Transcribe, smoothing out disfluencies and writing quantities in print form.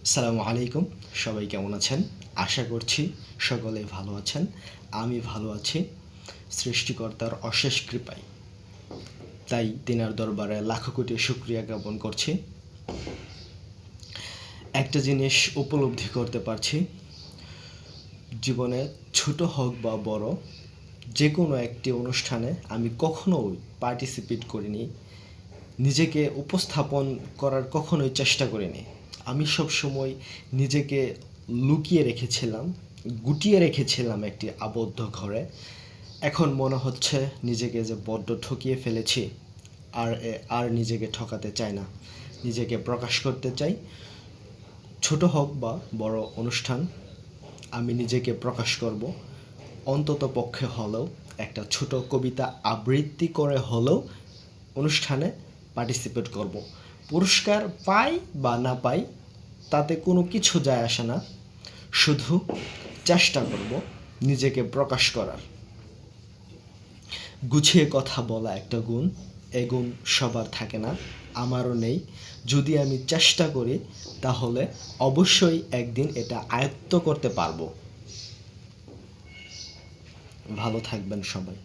আসসালামু আলাইকুম। সবাই কেমন আছেন? আশা করছি সকলে ভালো আছেন। আমি ভালো আছি সৃষ্টিকর্তার অশেষ কৃপায়। তাই তিনার দরবারে লাখো কোটি শুকরিয়া জ্ঞাপন করছি। একটা জিনিস উপলব্ধি করতে পারছি, জীবনে ছোট হোক বা বড়, যে কোনো একটি অনুষ্ঠানে আমি কখনোই পার্টিসিপেট করিনি, নিজেকে উপস্থাপন করার কখনোই চেষ্টা করিনি। আমি সবসময় নিজেকে লুকিয়ে রেখেছিলাম, গুটিয়ে রেখেছিলাম একটি আবদ্ধ ঘরে। এখন মনে হচ্ছে নিজেকে যে বড্ড ঠকিয়ে ফেলেছি, আর নিজেকে ঠকাতে চাই না, নিজেকে প্রকাশ করতে চাই। ছোট হোক বা বড় অনুষ্ঠান, আমি নিজেকে প্রকাশ করব। অন্তত পক্ষে হলেও একটা ছোট কবিতা আবৃত্তি করে হলেও অনুষ্ঠানে পার্টিসিপেট করব। পুরস্কার পাই বা না পাই তাতে কোনো কিছু যায় আসে না, শুধু চেষ্টা করব নিজেকে প্রকাশ করার। গুছিয়ে কথা বলা একটা গুণ, এ গুণ সবার থাকে না, আমারও নেই। যদি আমি চেষ্টা করি তাহলে অবশ্যই একদিন এটা আয়ত্ত করতে পারবো। ভালো থাকবেন সবাই।